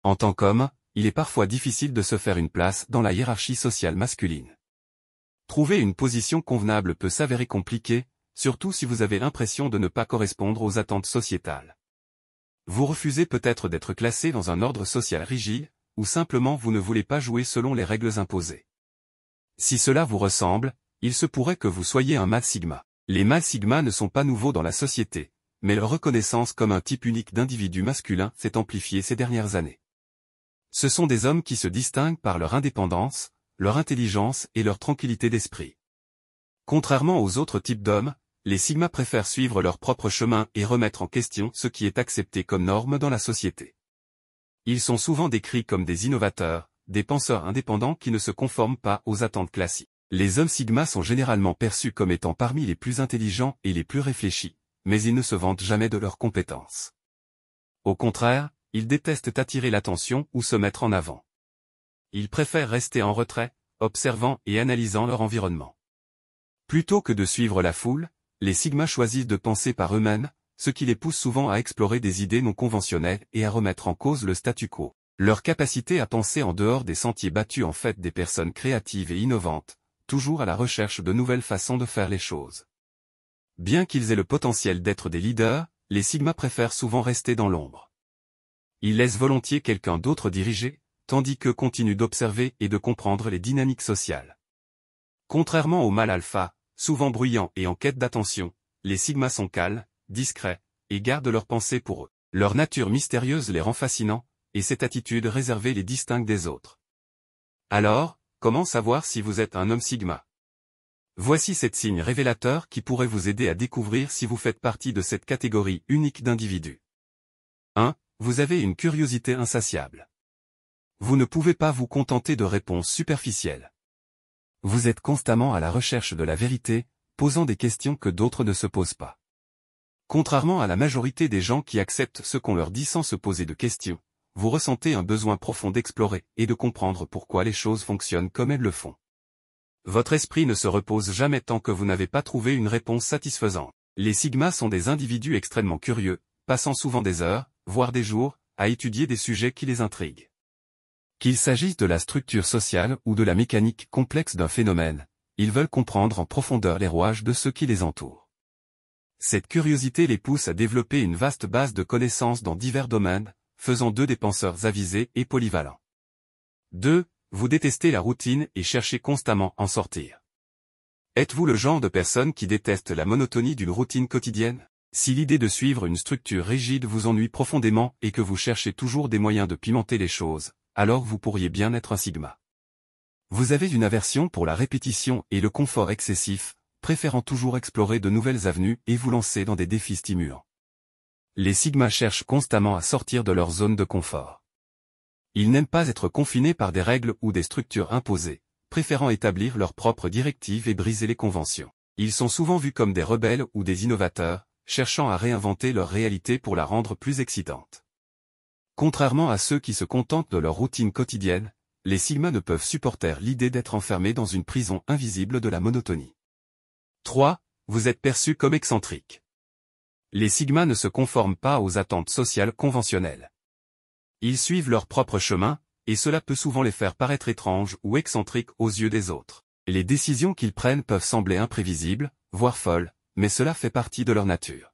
En tant qu'homme, il est parfois difficile de se faire une place dans la hiérarchie sociale masculine. Trouver une position convenable peut s'avérer compliqué, surtout si vous avez l'impression de ne pas correspondre aux attentes sociétales. Vous refusez peut-être d'être classé dans un ordre social rigide, ou simplement vous ne voulez pas jouer selon les règles imposées. Si cela vous ressemble, il se pourrait que vous soyez un mâle sigma. Les mâles sigma ne sont pas nouveaux dans la société, mais leur reconnaissance comme un type unique d'individu masculin s'est amplifiée ces dernières années. Ce sont des hommes qui se distinguent par leur indépendance, leur intelligence et leur tranquillité d'esprit. Contrairement aux autres types d'hommes, les sigmas préfèrent suivre leur propre chemin et remettre en question ce qui est accepté comme norme dans la société. Ils sont souvent décrits comme des innovateurs, des penseurs indépendants qui ne se conforment pas aux attentes classiques. Les hommes sigma sont généralement perçus comme étant parmi les plus intelligents et les plus réfléchis, mais ils ne se vantent jamais de leurs compétences. Au contraire, ils détestent attirer l'attention ou se mettre en avant. Ils préfèrent rester en retrait, observant et analysant leur environnement. Plutôt que de suivre la foule, les sigmas choisissent de penser par eux-mêmes, ce qui les pousse souvent à explorer des idées non conventionnelles et à remettre en cause le statu quo. Leur capacité à penser en dehors des sentiers battus en fait des personnes créatives et innovantes, toujours à la recherche de nouvelles façons de faire les choses. Bien qu'ils aient le potentiel d'être des leaders, les sigmas préfèrent souvent rester dans l'ombre. Ils laissent volontiers quelqu'un d'autre diriger, tandis qu'eux continuent d'observer et de comprendre les dynamiques sociales. Contrairement aux mâles alpha, souvent bruyants et en quête d'attention, les sigmas sont calmes, discrets, et gardent leurs pensées pour eux. Leur nature mystérieuse les rend fascinants, et cette attitude réservée les distingue des autres. Alors, comment savoir si vous êtes un homme sigma? Voici 7 signes révélateurs qui pourraient vous aider à découvrir si vous faites partie de cette catégorie unique d'individus. 1. Vous avez une curiosité insatiable. Vous ne pouvez pas vous contenter de réponses superficielles. Vous êtes constamment à la recherche de la vérité, posant des questions que d'autres ne se posent pas. Contrairement à la majorité des gens qui acceptent ce qu'on leur dit sans se poser de questions, vous ressentez un besoin profond d'explorer et de comprendre pourquoi les choses fonctionnent comme elles le font. Votre esprit ne se repose jamais tant que vous n'avez pas trouvé une réponse satisfaisante. Les sigmas sont des individus extrêmement curieux, passant souvent des heures, voire des jours, à étudier des sujets qui les intriguent. Qu'il s'agisse de la structure sociale ou de la mécanique complexe d'un phénomène, ils veulent comprendre en profondeur les rouages de ceux qui les entourent. Cette curiosité les pousse à développer une vaste base de connaissances dans divers domaines, faisant d'eux des penseurs avisés et polyvalents. 2. Vous détestez la routine et cherchez constamment à en sortir. Êtes-vous le genre de personne qui déteste la monotonie d'une routine quotidienne? Si l'idée de suivre une structure rigide vous ennuie profondément et que vous cherchez toujours des moyens de pimenter les choses, alors vous pourriez bien être un sigma. Vous avez une aversion pour la répétition et le confort excessif, préférant toujours explorer de nouvelles avenues et vous lancer dans des défis stimulants. Les sigmas cherchent constamment à sortir de leur zone de confort. Ils n'aiment pas être confinés par des règles ou des structures imposées, préférant établir leurs propres directives et briser les conventions. Ils sont souvent vus comme des rebelles ou des innovateurs, cherchant à réinventer leur réalité pour la rendre plus excitante. Contrairement à ceux qui se contentent de leur routine quotidienne, les sigmas ne peuvent supporter l'idée d'être enfermés dans une prison invisible de la monotonie. 3. Vous êtes perçu comme excentrique. Les sigmas ne se conforment pas aux attentes sociales conventionnelles. Ils suivent leur propre chemin, et cela peut souvent les faire paraître étranges ou excentriques aux yeux des autres. Les décisions qu'ils prennent peuvent sembler imprévisibles, voire folles, mais cela fait partie de leur nature.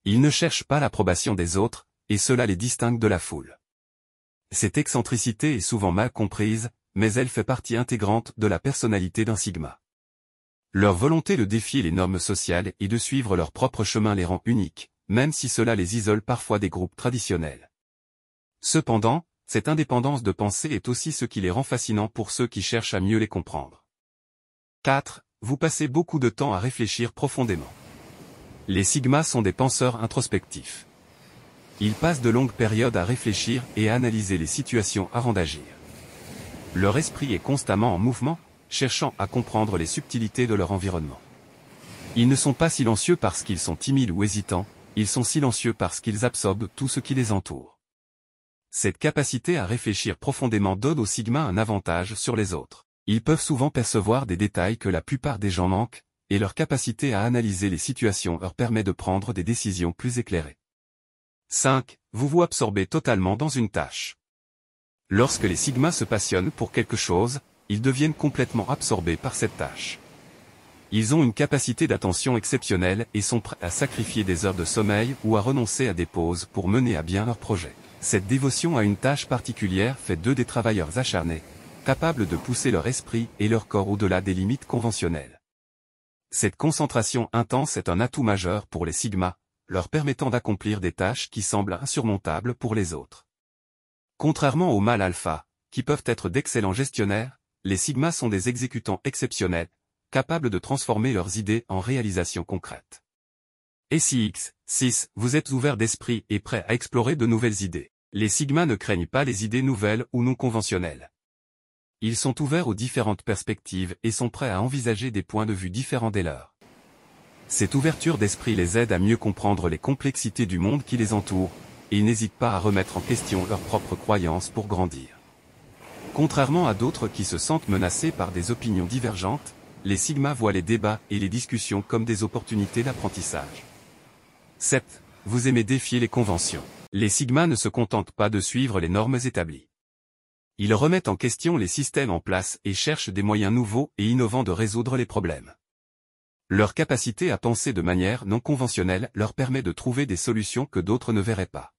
Ils ne cherchent pas l'approbation des autres, et cela les distingue de la foule. Cette excentricité est souvent mal comprise, mais elle fait partie intégrante de la personnalité d'un sigma. Leur volonté de défier les normes sociales et de suivre leur propre chemin les rend uniques, même si cela les isole parfois des groupes traditionnels. Cependant, cette indépendance de pensée est aussi ce qui les rend fascinants pour ceux qui cherchent à mieux les comprendre. 4. Vous passez beaucoup de temps à réfléchir profondément. Les sigmas sont des penseurs introspectifs. Ils passent de longues périodes à réfléchir et à analyser les situations avant d'agir. Leur esprit est constamment en mouvement, cherchant à comprendre les subtilités de leur environnement. Ils ne sont pas silencieux parce qu'ils sont timides ou hésitants, ils sont silencieux parce qu'ils absorbent tout ce qui les entoure. Cette capacité à réfléchir profondément donne aux sigmas un avantage sur les autres. Ils peuvent souvent percevoir des détails que la plupart des gens manquent, et leur capacité à analyser les situations leur permet de prendre des décisions plus éclairées. 5. Vous vous absorbez totalement dans une tâche. Lorsque les sigmas se passionnent pour quelque chose, ils deviennent complètement absorbés par cette tâche. Ils ont une capacité d'attention exceptionnelle et sont prêts à sacrifier des heures de sommeil ou à renoncer à des pauses pour mener à bien leur projet. Cette dévotion à une tâche particulière fait d'eux des travailleurs acharnés, capables de pousser leur esprit et leur corps au-delà des limites conventionnelles. Cette concentration intense est un atout majeur pour les sigmas, leur permettant d'accomplir des tâches qui semblent insurmontables pour les autres. Contrairement aux mâles alpha, qui peuvent être d'excellents gestionnaires, les sigmas sont des exécutants exceptionnels, capables de transformer leurs idées en réalisations concrètes. Et si X6, vous êtes ouvert d'esprit et prêt à explorer de nouvelles idées, les sigmas ne craignent pas les idées nouvelles ou non conventionnelles. Ils sont ouverts aux différentes perspectives et sont prêts à envisager des points de vue différents des leurs. Cette ouverture d'esprit les aide à mieux comprendre les complexités du monde qui les entoure, et ils n'hésitent pas à remettre en question leurs propres croyances pour grandir. Contrairement à d'autres qui se sentent menacés par des opinions divergentes, les sigmas voient les débats et les discussions comme des opportunités d'apprentissage. 7. Vous aimez défier les conventions. Les sigmas ne se contentent pas de suivre les normes établies. Ils remettent en question les systèmes en place et cherchent des moyens nouveaux et innovants de résoudre les problèmes. Leur capacité à penser de manière non conventionnelle leur permet de trouver des solutions que d'autres ne verraient pas.